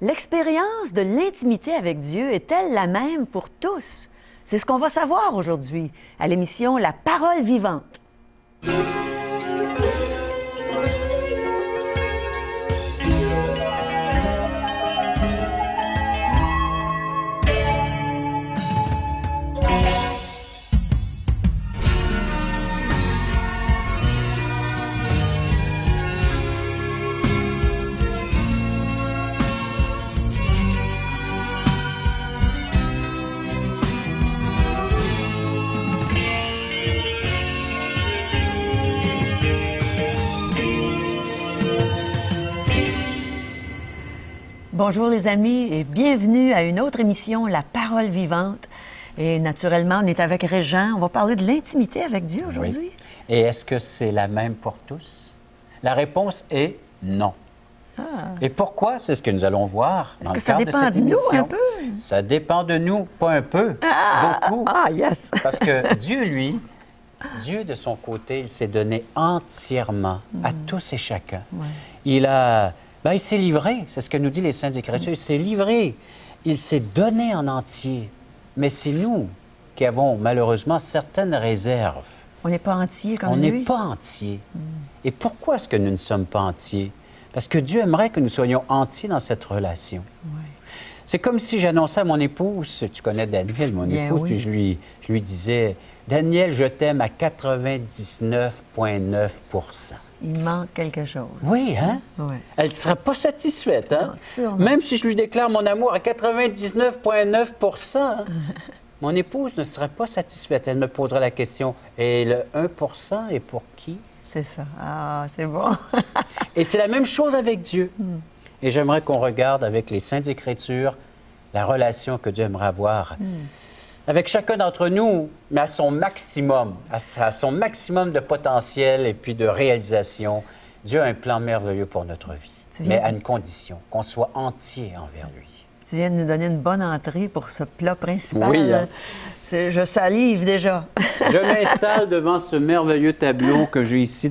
L'expérience de l'intimité avec Dieu est-elle la même pour tous? C'est ce qu'on va savoir aujourd'hui à l'émission La Parole vivante. Bonjour les amis et bienvenue à une autre émission, La Parole vivante. Et naturellement, on est avec Régent. On va parler de l'intimité avec Dieu aujourd'hui. Oui. Et est-ce que c'est la même pour tous? La réponse est non. Ah. Et pourquoi? C'est ce que nous allons voir dans le cadre de cette émission. Ça dépend de nous un peu? Ça dépend de nous, pas un peu, beaucoup. Ah, yes! Parce que Dieu, lui, Dieu de son côté, il s'est donné entièrement à tous et chacun. Ouais. Il s'est livré, c'est ce que nous dit les Saintes Écritures, il s'est livré, il s'est donné en entier. Mais c'est nous qui avons malheureusement certaines réserves. On n'est pas entier comme On lui? n'est pas entier. Et pourquoi est-ce que nous ne sommes pas entiers? Parce que Dieu aimerait que nous soyons entiers dans cette relation. Ouais. C'est comme si j'annonçais à mon épouse, tu connais Daniel, mon épouse, oui. puis je lui disais, Daniel, je t'aime à 99,9 %. Il manque quelque chose. Oui, hein? Ouais. Elle ne serait pas satisfaite, hein? Non, sûrement. Même si je lui déclare mon amour à 99,9 %, hein? Mon épouse ne serait pas satisfaite. Elle me poserait la question, et le 1 % est pour qui? C'est ça. Ah, c'est bon. Et c'est la même chose avec Dieu. Et j'aimerais qu'on regarde avec les Saintes Écritures la relation que Dieu aimerait avoir avec chacun d'entre nous, mais à son maximum, à son maximum de potentiel et puis de réalisation. Dieu a un plan merveilleux pour notre vie, mais à une condition, qu'on soit entier envers lui. Tu viens de nous donner une bonne entrée pour ce plat principal. Oui, hein? Je salive déjà. Je m'installe devant ce merveilleux tableau que j'ai ici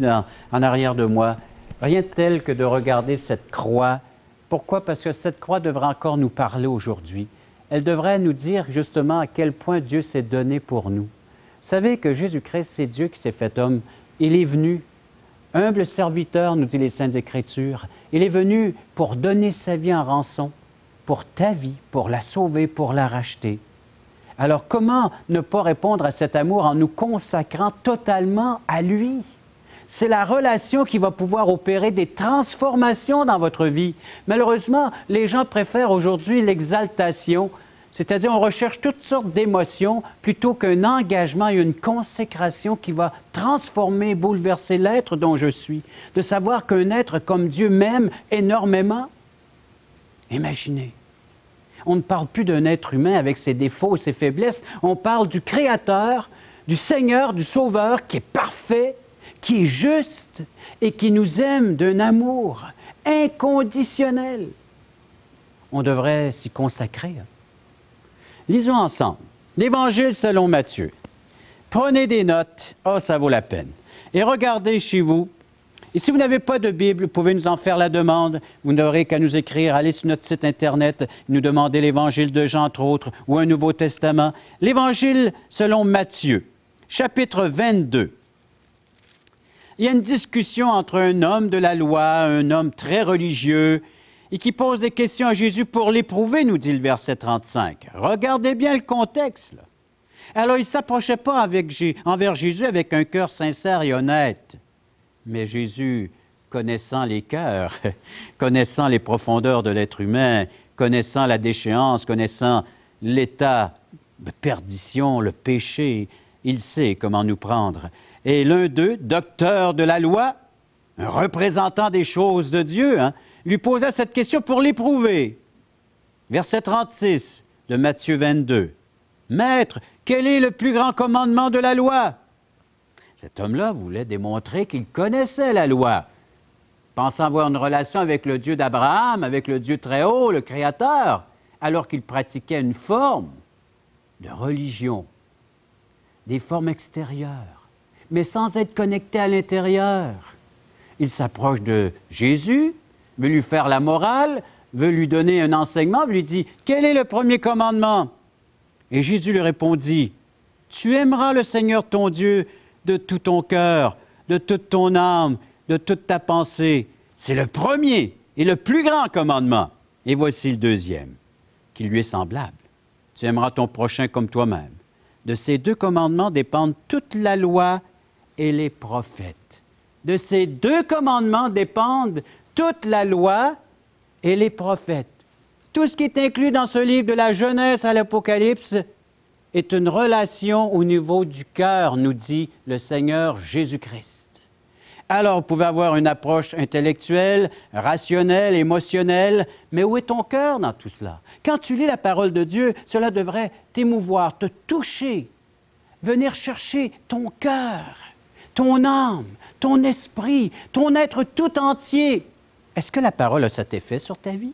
en arrière de moi. Rien de tel que de regarder cette croix. Pourquoi? Parce que cette croix devrait encore nous parler aujourd'hui. Elle devrait nous dire justement à quel point Dieu s'est donné pour nous. Vous savez que Jésus-Christ, c'est Dieu qui s'est fait homme. Il est venu, humble serviteur, nous dit les Saintes Écritures. Il est venu pour donner sa vie en rançon, pour ta vie, pour la sauver, pour la racheter. Alors comment ne pas répondre à cet amour en nous consacrant totalement à lui? C'est la relation qui va pouvoir opérer des transformations dans votre vie. Malheureusement, les gens préfèrent aujourd'hui l'exaltation, c'est-à-dire on recherche toutes sortes d'émotions plutôt qu'un engagement et une consécration qui va transformer, bouleverser l'être dont je suis. De savoir qu'un être comme Dieu m'aime énormément. Imaginez. On ne parle plus d'un être humain avec ses défauts, ses faiblesses. On parle du Créateur, du Seigneur, du Sauveur qui est parfait, qui est juste et qui nous aime d'un amour inconditionnel. On devrait s'y consacrer. Lisons ensemble l'Évangile selon Matthieu. Prenez des notes, ça vaut la peine. Et regardez chez vous. Et si vous n'avez pas de Bible, vous pouvez nous en faire la demande. Vous n'aurez qu'à nous écrire, allez sur notre site Internet, nous demander l'Évangile de Jean, entre autres, ou un Nouveau Testament. L'Évangile selon Matthieu, chapitre 22. Il y a une discussion entre un homme de la loi, un homme très religieux, et qui pose des questions à Jésus pour l'éprouver, nous dit le verset 35. Regardez bien le contexte, là. Alors, il ne s'approchait pas envers Jésus avec un cœur sincère et honnête. Mais Jésus, connaissant les cœurs, connaissant les profondeurs de l'être humain, connaissant la déchéance, connaissant l'état de perdition, le péché, il sait comment nous prendre. Et l'un d'eux, docteur de la loi, un représentant des choses de Dieu, lui posa cette question pour l'éprouver. Verset 36 de Matthieu 22. « Maître, quel est le plus grand commandement de la loi? » Cet homme-là voulait démontrer qu'il connaissait la loi, pensant avoir une relation avec le Dieu d'Abraham, avec le Dieu très haut, le Créateur, alors qu'il pratiquait une forme de religion, des formes extérieures, mais sans être connecté à l'intérieur. Il s'approche de Jésus, veut lui faire la morale, veut lui donner un enseignement, lui dit, « Quel est le premier commandement? » Et Jésus lui répondit, « Tu aimeras le Seigneur ton Dieu de tout ton cœur, de toute ton âme, de toute ta pensée. C'est le premier et le plus grand commandement. Et voici le deuxième, qui lui est semblable. Tu aimeras ton prochain comme toi-même. De ces deux commandements dépendent toute la loi et les prophètes. » De ces deux commandements dépendent toute la loi et les prophètes. Tout ce qui est inclus dans ce livre de la Genèse à l'Apocalypse est une relation au niveau du cœur, nous dit le Seigneur Jésus-Christ. Alors, vous pouvez avoir une approche intellectuelle, rationnelle, émotionnelle, mais où est ton cœur dans tout cela? Quand tu lis la parole de Dieu, cela devrait t'émouvoir, te toucher, venir chercher ton cœur, ton âme, ton esprit, ton être tout entier. Est-ce que la parole a cet effet sur ta vie?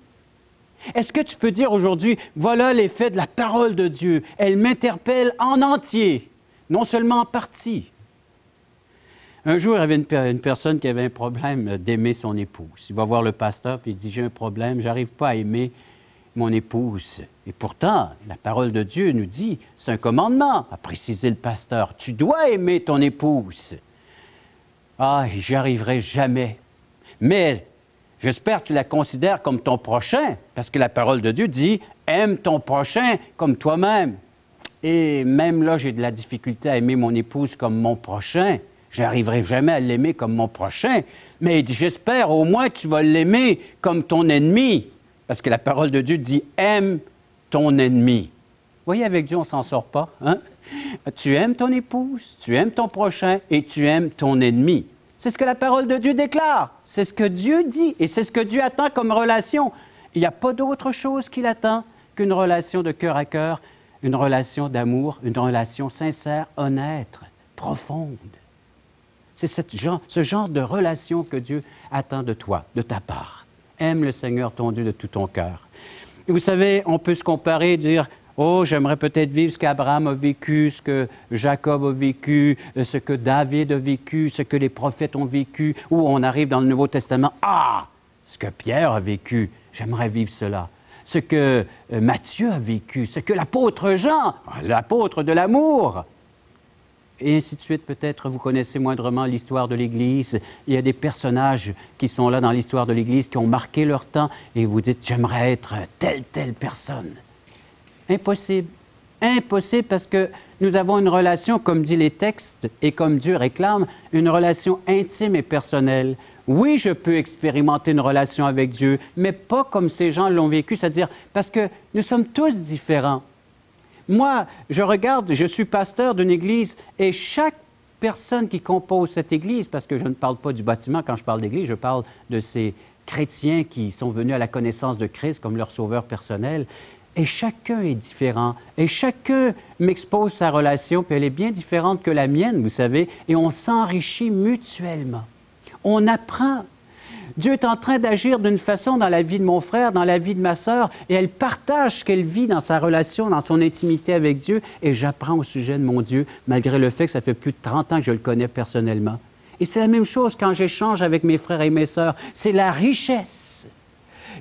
Est-ce que tu peux dire aujourd'hui, voilà l'effet de la parole de Dieu, elle m'interpelle en entier, non seulement en partie? Un jour, il y avait une personne qui avait un problème d'aimer son épouse. Il va voir le pasteur et il dit, j'ai un problème, j'arrive pas à aimer mon épouse. Et pourtant, la parole de Dieu nous dit, c'est un commandement, a précisé le pasteur, tu dois aimer ton épouse. Ah, j'y arriverai jamais. Mais j'espère que tu la considères comme ton prochain, parce que la parole de Dieu dit, aime ton prochain comme toi-même. Et même là, j'ai de la difficulté à aimer mon épouse comme mon prochain. Je n'arriverai jamais à l'aimer comme mon prochain, mais j'espère au moins que tu vas l'aimer comme ton ennemi, parce que la parole de Dieu dit « aime ton ennemi ». Vous voyez, avec Dieu, on ne s'en sort pas. Hein? Tu aimes ton épouse, tu aimes ton prochain et tu aimes ton ennemi. C'est ce que la parole de Dieu déclare, c'est ce que Dieu dit et c'est ce que Dieu attend comme relation. Il n'y a pas d'autre chose qu'il attend qu'une relation de cœur à cœur, une relation d'amour, une relation sincère, honnête, profonde. C'est ce genre de relation que Dieu attend de toi, de ta part. Aime le Seigneur ton Dieu de tout ton cœur. Et vous savez, on peut se comparer et dire, oh, j'aimerais peut-être vivre ce qu'Abraham a vécu, ce que Jacob a vécu, ce que David a vécu, ce que les prophètes ont vécu, ou on arrive dans le Nouveau Testament, ah, ce que Pierre a vécu, j'aimerais vivre cela. Ce que Matthieu a vécu, ce que l'apôtre Jean, l'apôtre de l'amour, et ainsi de suite. Peut-être vous connaissez moindrement l'histoire de l'Église. Il y a des personnages qui sont là dans l'histoire de l'Église qui ont marqué leur temps et vous dites, j'aimerais être telle personne. Impossible. Impossible parce que nous avons une relation, comme dit les textes et comme Dieu réclame, une relation intime et personnelle. Oui, je peux expérimenter une relation avec Dieu, mais pas comme ces gens l'ont vécu, c'est-à-dire parce que nous sommes tous différents. Moi, je suis pasteur d'une église et chaque personne qui compose cette église, parce que je ne parle pas du bâtiment quand je parle d'église, je parle de ces chrétiens qui sont venus à la connaissance de Christ comme leur sauveur personnel, et chacun est différent, et chacun m'expose sa relation, puis elle est bien différente que la mienne, vous savez, et on s'enrichit mutuellement. On apprend. Dieu est en train d'agir d'une façon dans la vie de mon frère, dans la vie de ma sœur, et elle partage ce qu'elle vit dans sa relation, dans son intimité avec Dieu, et j'apprends au sujet de mon Dieu, malgré le fait que ça fait plus de 30 ans que je le connais personnellement. Et c'est la même chose quand j'échange avec mes frères et mes sœurs, c'est la richesse.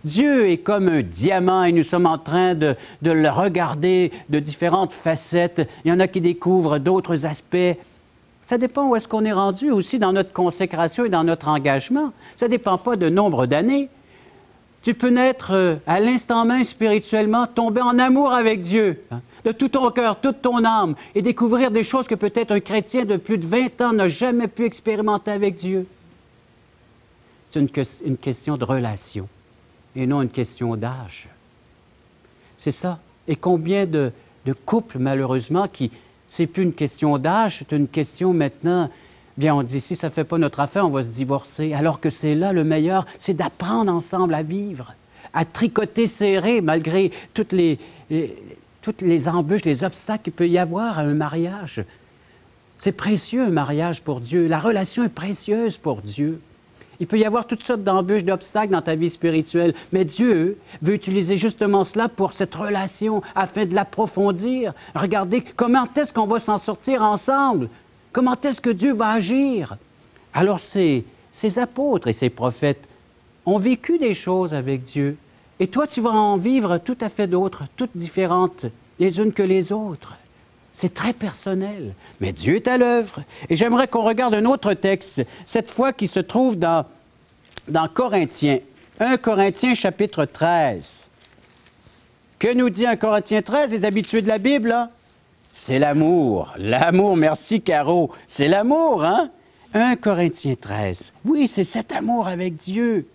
Dieu est comme un diamant et nous sommes en train de le regarder de différentes facettes. Il y en a qui découvrent d'autres aspects. Ça dépend où est-ce qu'on est rendu aussi dans notre consécration et dans notre engagement. Ça ne dépend pas de nombre d'années. Tu peux naître à l'instant même spirituellement, tomber en amour avec Dieu, hein, de tout ton cœur, toute ton âme, et découvrir des choses que peut-être un chrétien de plus de 20 ans n'a jamais pu expérimenter avec Dieu. C'est une question de relation et non une question d'âge. C'est ça. Et combien de couples, malheureusement, qui... C'est plus une question d'âge, c'est une question maintenant, bien on dit, si ça ne fait pas notre affaire, on va se divorcer. Alors que c'est là le meilleur, c'est d'apprendre ensemble à vivre, à tricoter serré malgré toutes les embûches, les obstacles qu'il peut y avoir à un mariage. C'est précieux un mariage pour Dieu, la relation est précieuse pour Dieu. Il peut y avoir toutes sortes d'embûches, d'obstacles dans ta vie spirituelle, mais Dieu veut utiliser justement cela pour cette relation, afin de l'approfondir. Regardez comment est-ce qu'on va s'en sortir ensemble, comment est-ce que Dieu va agir. Alors ces apôtres et ces prophètes ont vécu des choses avec Dieu, Et toi, tu vas en vivre tout à fait d'autres, toutes différentes les unes que les autres. C'est très personnel, mais Dieu est à l'œuvre. Et j'aimerais qu'on regarde un autre texte, cette fois qui se trouve dans Corinthiens, 1 Corinthiens chapitre 13. Que nous dit 1 Corinthiens 13, les habitués de la Bible, là? C'est l'amour. L'amour, merci Caro. C'est l'amour, hein? 1 Corinthiens 13. Oui, c'est cet amour avec Dieu.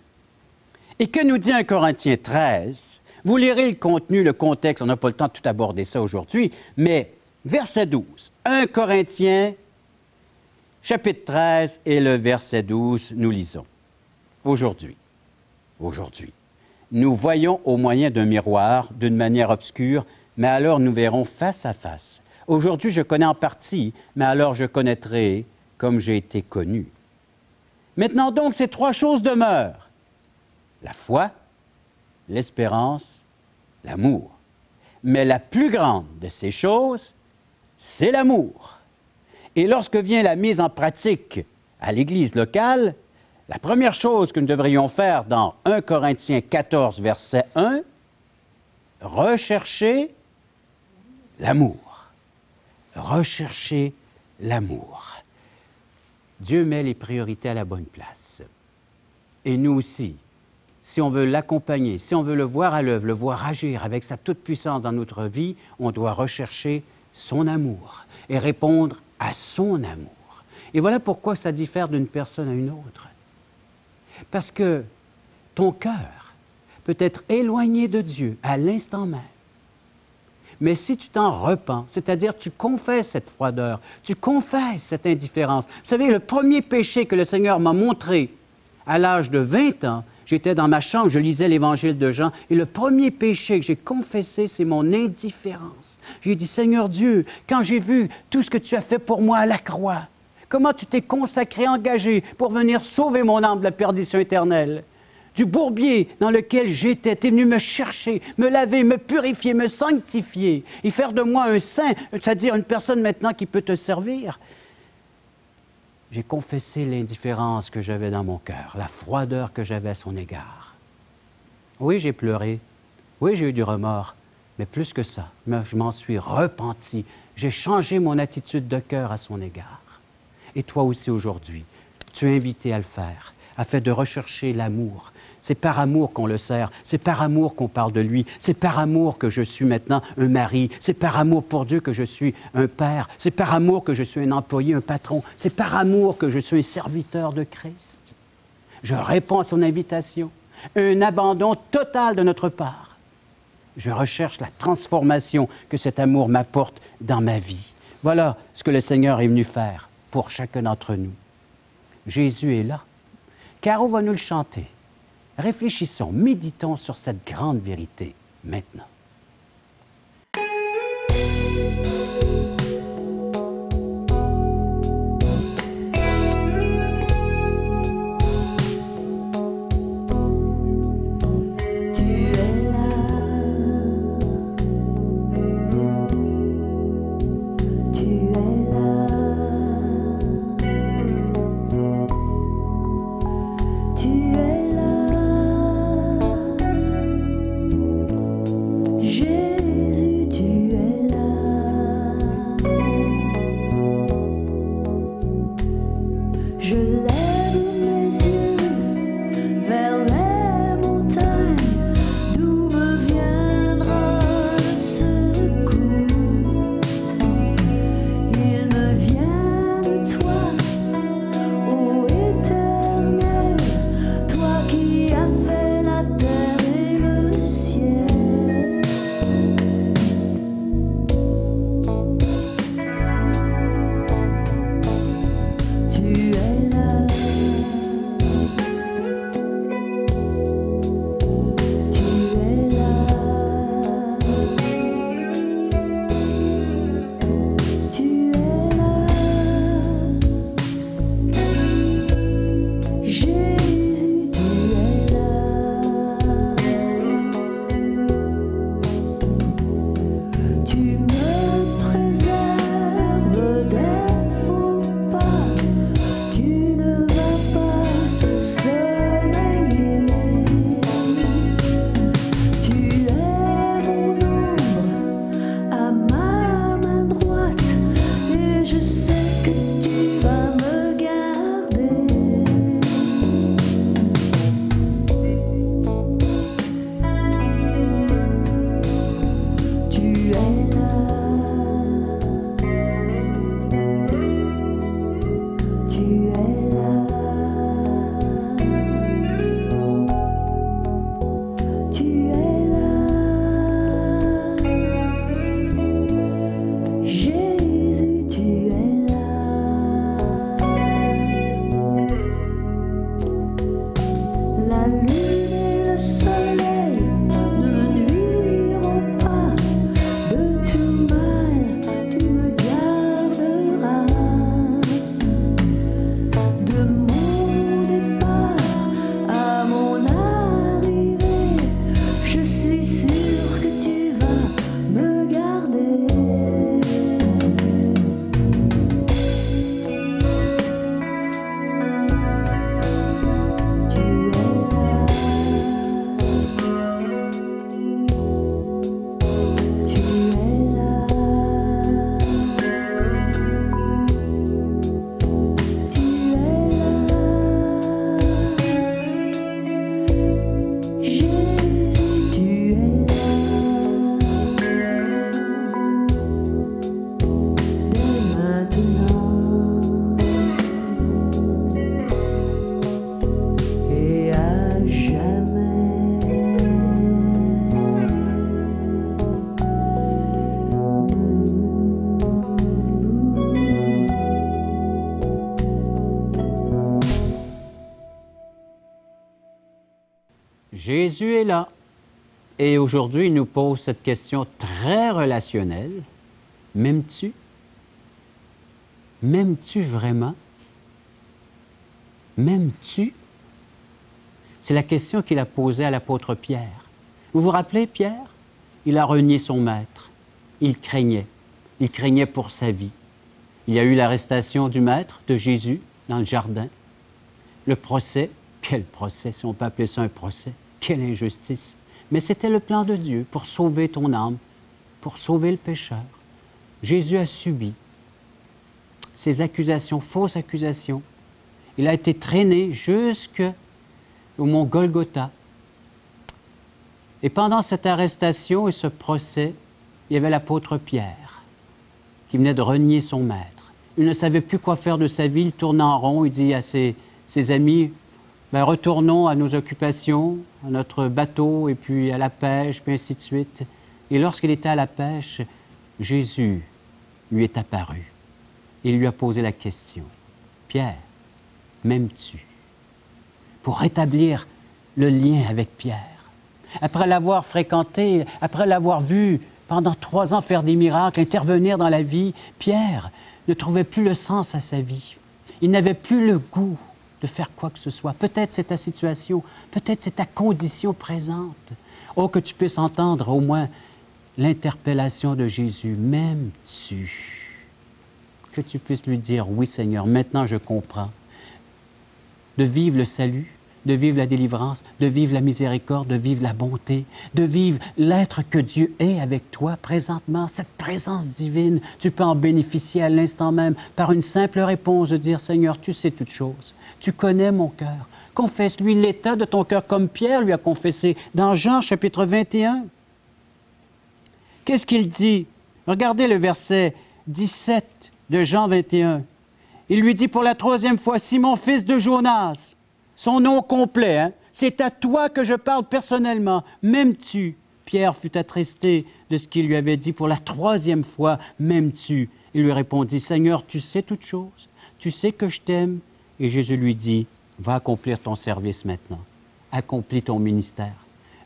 Et que nous dit 1 Corinthiens 13? Vous lirez le contenu, le contexte, on n'a pas le temps de tout aborder ça aujourd'hui, mais verset 12. 1 Corinthiens, chapitre 13 et le verset 12, nous lisons. Aujourd'hui, nous voyons au moyen d'un miroir, d'une manière obscure, mais alors nous verrons face à face. Aujourd'hui, je connais en partie, mais alors je connaîtrai comme j'ai été connu. Maintenant donc, ces trois choses demeurent. La foi, l'espérance, l'amour. Mais la plus grande de ces choses, c'est l'amour. Et lorsque vient la mise en pratique à l'Église locale, la première chose que nous devrions faire dans 1 Corinthiens 14, verset 1, rechercher l'amour. Rechercher l'amour. Dieu met les priorités à la bonne place. Et nous aussi, si on veut l'accompagner, si on veut le voir à l'œuvre, le voir agir avec sa toute-puissance dans notre vie, on doit rechercher son amour et répondre à son amour. Et voilà pourquoi ça diffère d'une personne à une autre. Parce que ton cœur peut être éloigné de Dieu à l'instant même. Mais si tu t'en repens, c'est-à-dire tu confesses cette froideur, tu confesses cette indifférence. Vous savez, le premier péché que le Seigneur m'a montré à l'âge de 20 ans, j'étais dans ma chambre, je lisais l'Évangile de Jean, et le premier péché que j'ai confessé, c'est mon indifférence. J'ai dit, Seigneur Dieu, quand j'ai vu tout ce que tu as fait pour moi à la croix, comment tu t'es consacré, engagé pour venir sauver mon âme de la perdition éternelle, du bourbier dans lequel j'étais, tu es venu me chercher, me laver, me purifier, me sanctifier, et faire de moi un saint, c'est-à-dire une personne maintenant qui peut te servir. J'ai confessé l'indifférence que j'avais dans mon cœur, la froideur que j'avais à son égard. Oui, j'ai pleuré. Oui, j'ai eu du remords. Mais plus que ça, je m'en suis repenti. J'ai changé mon attitude de cœur à son égard. Et toi aussi aujourd'hui, tu es invité à le faire, afin de rechercher l'amour. C'est par amour qu'on le sert, c'est par amour qu'on parle de lui, c'est par amour que je suis maintenant un mari, c'est par amour pour Dieu que je suis un père, c'est par amour que je suis un employé, un patron, c'est par amour que je suis un serviteur de Christ. Je réponds à son invitation, un abandon total de notre part. Je recherche la transformation que cet amour m'apporte dans ma vie. Voilà ce que le Seigneur est venu faire pour chacun d'entre nous. Jésus est là. Caro va nous le chanter. Réfléchissons, méditons sur cette grande vérité maintenant. Et aujourd'hui, il nous pose cette question très relationnelle. M'aimes-tu? M'aimes-tu vraiment? M'aimes-tu? C'est la question qu'il a posée à l'apôtre Pierre. Vous vous rappelez, Pierre? Il a renié son maître. Il craignait. Il craignait pour sa vie. Il y a eu l'arrestation du maître, de Jésus, dans le jardin. Le procès. Quel procès, si on peut appeler ça un procès? Quelle injustice! Mais c'était le plan de Dieu pour sauver ton âme, pour sauver le pécheur. Jésus a subi ces accusations, fausses accusations. Il a été traîné jusqu'au mont Golgotha. Et pendant cette arrestation et ce procès, il y avait l'apôtre Pierre qui venait de renier son maître. Il ne savait plus quoi faire de sa vie, il tournait en rond, il dit à ses amis, ben, retournons à nos occupations, à notre bateau, et puis à la pêche, puis ainsi de suite. Et lorsqu'il était à la pêche, Jésus lui est apparu. Il lui a posé la question, Pierre, m'aimes-tu? Pour rétablir le lien avec Pierre. Après l'avoir fréquenté, après l'avoir vu pendant 3 ans faire des miracles, intervenir dans la vie, Pierre ne trouvait plus le sens à sa vie. Il n'avait plus le goût de faire quoi que ce soit. Peut-être c'est ta situation, peut-être c'est ta condition présente. Oh, que tu puisses entendre au moins l'interpellation de Jésus. M'aimes-tu? Que tu puisses lui dire, oui Seigneur, maintenant je comprends. De vivre le salut, de vivre la délivrance, de vivre la miséricorde, de vivre la bonté, de vivre l'être que Dieu est avec toi présentement, cette présence divine. Tu peux en bénéficier à l'instant même par une simple réponse de dire, Seigneur, tu sais toutes choses, tu connais mon cœur. Confesse-lui l'état de ton cœur comme Pierre lui a confessé dans Jean chapitre 21. Qu'est-ce qu'il dit? Regardez le verset 17 de Jean 21. Il lui dit pour la 3e fois, Simon, fils de Jonas, son nom complet, hein? C'est à toi que je parle personnellement. M'aimes-tu? Pierre fut attristé de ce qu'il lui avait dit pour la 3e fois. M'aimes-tu? Il lui répondit, Seigneur, tu sais toutes choses. Tu sais que je t'aime. Et Jésus lui dit, va accomplir ton service maintenant. Accomplis ton ministère.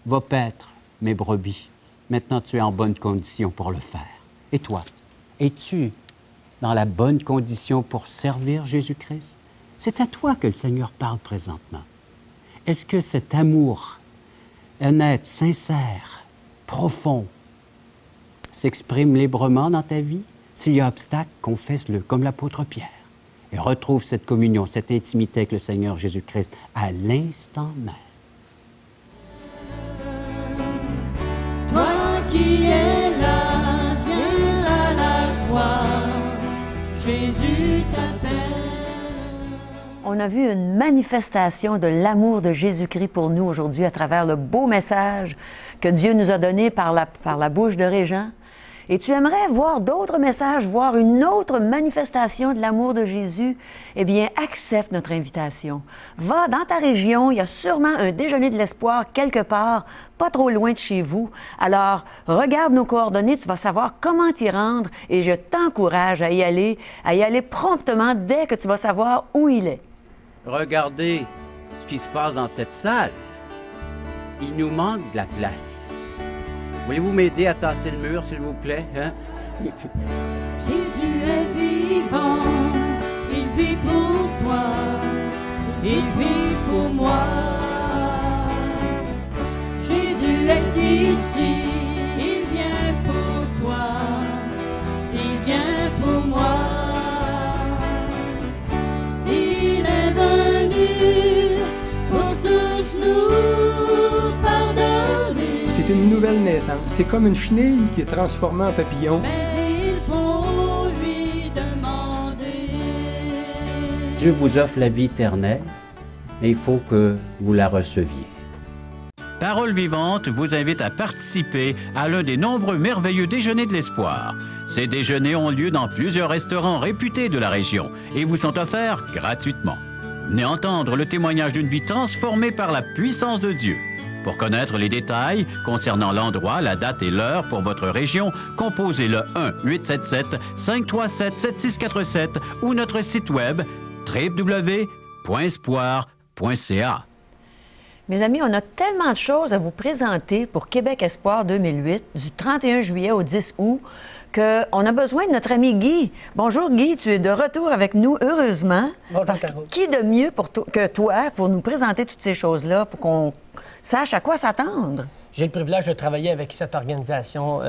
Va paître mes brebis. Maintenant, tu es en bonne condition pour le faire. Et toi, es-tu dans la bonne condition pour servir Jésus-Christ? C'est à toi que le Seigneur parle présentement. Est-ce que cet amour honnête, sincère, profond, s'exprime librement dans ta vie? S'il y a obstacle, confesse-le, comme l'apôtre Pierre. Et retrouve cette communion, cette intimité avec le Seigneur Jésus-Christ à l'instant même. Toi qui es là, viens à la croix, Jésus t'appelle. On a vu une manifestation de l'amour de Jésus-Christ pour nous aujourd'hui à travers le beau message que Dieu nous a donné par la bouche de Régent. Et tu aimerais voir d'autres messages, voir une autre manifestation de l'amour de Jésus? Eh bien, accepte notre invitation. Va dans ta région, il y a sûrement un déjeuner de l'espoir quelque part, pas trop loin de chez vous. Alors, regarde nos coordonnées, tu vas savoir comment t'y rendre et je t'encourage à y aller promptement dès que tu vas savoir où il est. Regardez ce qui se passe dans cette salle. Il nous manque de la place. Voulez-vous m'aider à tasser le mur, s'il vous plaît? Hein? Jésus est vivant, il vit pour toi, il vit pour moi. Jésus est ici, il vient pour toi, il vient pour moi. Il est venu pour tous nous pardonner. C'est une nouvelle naissance. C'est comme une chenille qui est transformée en papillon. Mais il faut lui demander. Dieu vous offre la vie éternelle, mais il faut que vous la receviez. Parole vivante vous invite à participer à l'un des nombreux merveilleux déjeuners de l'espoir. Ces déjeuners ont lieu dans plusieurs restaurants réputés de la région et vous sont offerts gratuitement. Venez entendre le témoignage d'une vie transformée par la puissance de Dieu. Pour connaître les détails concernant l'endroit, la date et l'heure pour votre région, composez le 1-877-537-7647 ou notre site web www.espoir.ca. Mes amis, on a tellement de choses à vous présenter pour Québec Espoir 2008, du 31 juillet au 10 août, qu'on a besoin de notre ami Guy. Bonjour Guy, tu es de retour avec nous, heureusement. Bonjour, parce Carole. qui de mieux que toi pour nous présenter toutes ces choses-là, pour qu'on sache à quoi s'attendre? J'ai le privilège de travailler avec cette organisation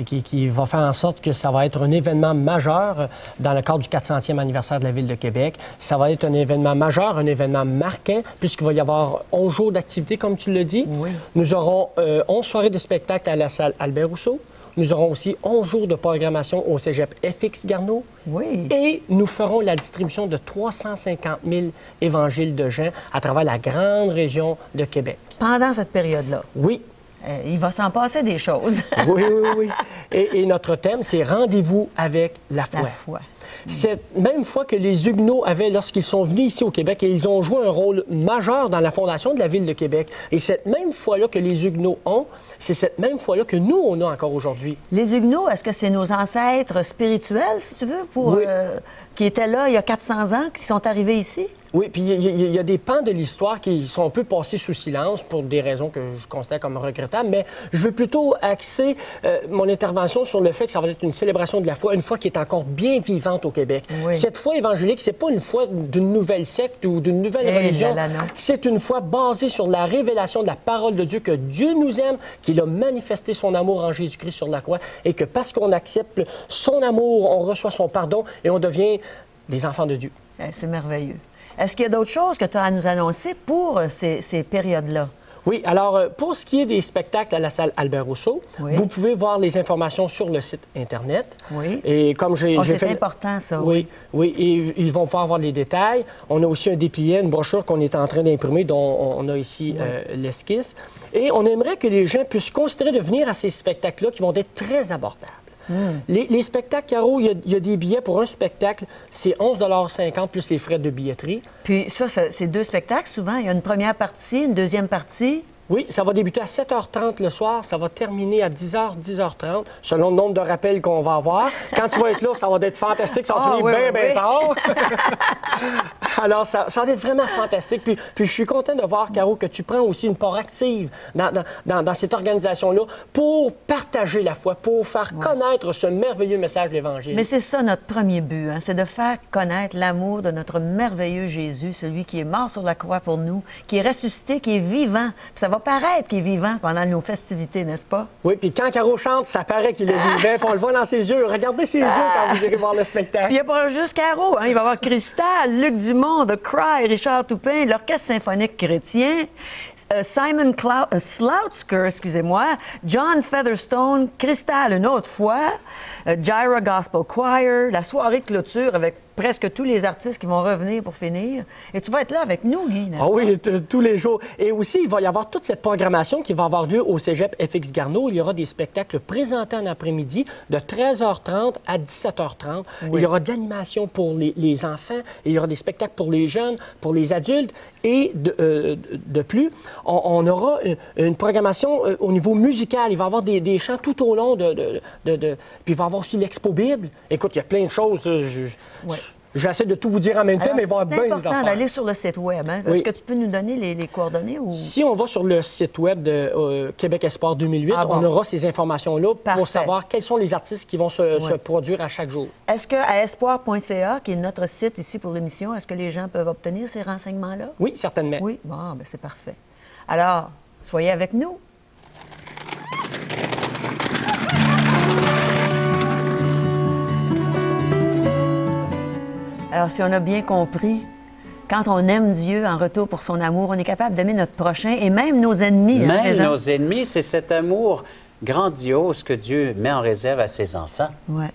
qui va faire en sorte que ça va être un événement majeur dans le cadre du 400e anniversaire de la Ville de Québec. Ça va être un événement majeur, un événement marquant, puisqu'il va y avoir 11 jours d'activité, comme tu le dis. Oui. Nous aurons 11 soirées de spectacle à la salle Albert-Rousseau. Nous aurons aussi 11 jours de programmation au cégep FX Garneau. Oui. Et nous ferons la distribution de 350 000 évangiles de gens à travers la grande région de Québec. Pendant cette période-là, Oui, il va s'en passer des choses. oui, oui, oui. Et notre thème, c'est rendez-vous avec la foi. La foi. Cette même foi que les Huguenots avaient lorsqu'ils sont venus ici au Québec et ils ont joué un rôle majeur dans la fondation de la Ville de Québec. Et cette même foi-là que les Huguenots ont, c'est cette même foi-là que nous, on a encore aujourd'hui. Les Huguenots, est-ce que c'est nos ancêtres spirituels, si tu veux, Oui. qui étaient là il y a 400 ans, qui sont arrivés ici? Oui, puis il y a des pans de l'histoire qui sont un peu passés sous silence pour des raisons que je considère comme regrettables, mais je veux plutôt axer mon intervention sur le fait que ça va être une célébration de la foi, une foi qui est encore bien vivante au Québec. Oui. Cette foi évangélique, c'est pas une foi d'une nouvelle secte ou d'une nouvelle religion. là, non. C'est une foi basée sur la révélation de la parole de Dieu, que Dieu nous aime, qu'il a manifesté son amour en Jésus-Christ sur la croix, et que parce qu'on accepte son amour, on reçoit son pardon et on devient des enfants de Dieu. C'est merveilleux. Est-ce qu'il y a d'autres choses que tu as à nous annoncer pour ces périodes-là? Oui, alors pour ce qui est des spectacles à la salle Albert-Rousseau, Oui. vous pouvez voir les informations sur le site Internet. Oui. Et comme j'ai C'est fait... important, ça. Oui, oui, et ils vont pouvoir voir les détails. On a aussi un dépliant, une brochure qu'on est en train d'imprimer, dont on a ici l'esquisse. Et on aimerait que les gens puissent considérer de venir à ces spectacles-là qui vont être très abordables. Les spectacles, Caro, il y a des billets pour un spectacle, c'est 11,50 $ plus les frais de billetterie. Puis ça, c'est 2 spectacles, souvent. Il y a une première partie, une deuxième partie. Oui, ça va débuter à 7h30 le soir, ça va terminer à 10h, 10h30, selon le nombre de rappels qu'on va avoir. Quand tu vas être là, ça va être fantastique, ça va finir bien tard. Alors, ça va être vraiment fantastique. Puis je suis content de voir, Caro, que tu prends aussi une part active dans cette organisation-là pour partager la foi, pour faire connaître ce merveilleux message de l'Évangile. Mais c'est ça notre premier but, hein, c'est de faire connaître l'amour de notre merveilleux Jésus, celui qui est mort sur la croix pour nous, qui est ressuscité, qui est vivant. Puis ça va paraître qu'il est vivant pendant nos festivités, n'est-ce pas? Oui, puis quand Caro chante, ça paraît qu'il est vivant, puis on le voit dans ses yeux. Regardez ses yeux quand vous irez voir le spectacle. Puis il n'y a pas juste Caro, hein, il va y avoir Cristal, Luc Dumont, The Cry, Richard Toupin, l'Orchestre symphonique chrétien, Simon Sloutsker, excusez-moi, John Featherstone, Cristal une autre fois, Gyra Gospel Choir, la soirée de clôture avec presque tous les artistes qui vont revenir pour finir. Et tu vas être là avec nous, Guy, n'est-ce Ah pas? oui, tous les jours. Et aussi, il va y avoir toute cette programmation qui va avoir lieu au cégep FX Garneau. Il y aura des spectacles présentés en après-midi de 13h30 à 17h30. Oui. Il y aura de l'animation pour les enfants, et il y aura des spectacles pour les jeunes, pour les adultes. Et de plus, on aura une programmation au niveau musical. Il va y avoir des chants tout au long puis il va y avoir aussi l'Expo Bible. Écoute, il y a plein de choses. J'essaie de tout vous dire en même temps, Alors, mais il va y avoir c'est bien des important affaires. d'aller sur le site Web. Hein? Oui. Est-ce que tu peux nous donner les coordonnées? Ou... Si on va sur le site Web de Québec Espoir 2008, Ah bon. on aura ces informations-là Parfait. pour savoir quels sont les artistes qui vont se produire à chaque jour. Est-ce qu'à espoir.ca, qui est notre site ici pour l'émission, est-ce que les gens peuvent obtenir ces renseignements-là? Oui, certainement. Oui, bon, ben c'est parfait. Alors, soyez avec nous. Alors, si on a bien compris, quand on aime Dieu en retour pour son amour, on est capable d'aimer notre prochain et même nos ennemis. hein, Même Jean? nos ennemis, c'est cet amour grandiose que Dieu met en réserve à ses enfants. Ouais.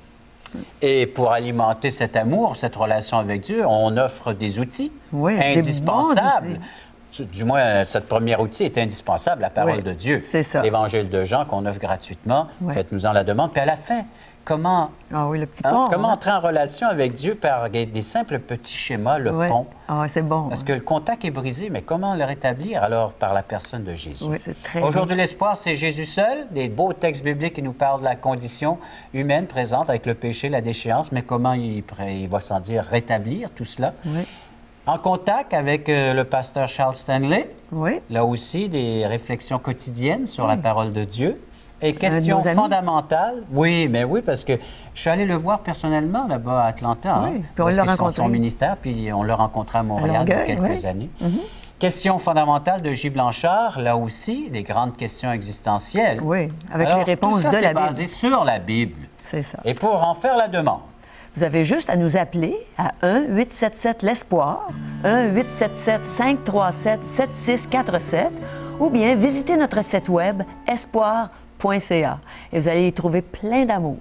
Et pour alimenter cet amour, cette relation avec Dieu, on offre des outils Oui, des indispensables. bons outils. Du moins, cette premier outil est indispensable, la parole Oui, de Dieu. c'est ça. L'Évangile de Jean qu'on offre gratuitement. Oui. Faites-nous en la demande. Puis à la fin, comment Ah oui, le petit pont. comment hein? entrer en relation avec Dieu par des simples petits schémas, le Ouais. pont. Ah, c'est bon. Parce que le contact est brisé, mais comment le rétablir alors par la personne de Jésus? Oui, c'est très Aujourd'hui, l'espoir, c'est Jésus seul, des beaux textes bibliques qui nous parlent de la condition humaine présente avec le péché, la déchéance, mais comment il va s'en dire rétablir tout cela? Oui. En contact avec le pasteur Charles Stanley. Oui. Là aussi, des réflexions quotidiennes sur la parole de Dieu. Et de question nos amis. fondamentale. Oui, mais oui, parce que je suis allé le voir personnellement là-bas à Atlanta. Oui, hein, puis on parce l'a que c'est rencontré. son ministère, puis on l'a rencontré à Montréal il y a Longueuil, quelques oui. années. Mhm. Question fondamentale de J. Blanchard, là aussi, les grandes questions existentielles. Oui, avec Alors, les réponses tout ça, de la c'est basé Bible. sur la Bible. C'est ça. Et pour en faire la demande, Vous avez juste à nous appeler à 1-877-L'Espoir, 1-877-537-7647, ou bien visiter notre site web espoir.ca. Et vous allez y trouver plein d'amour.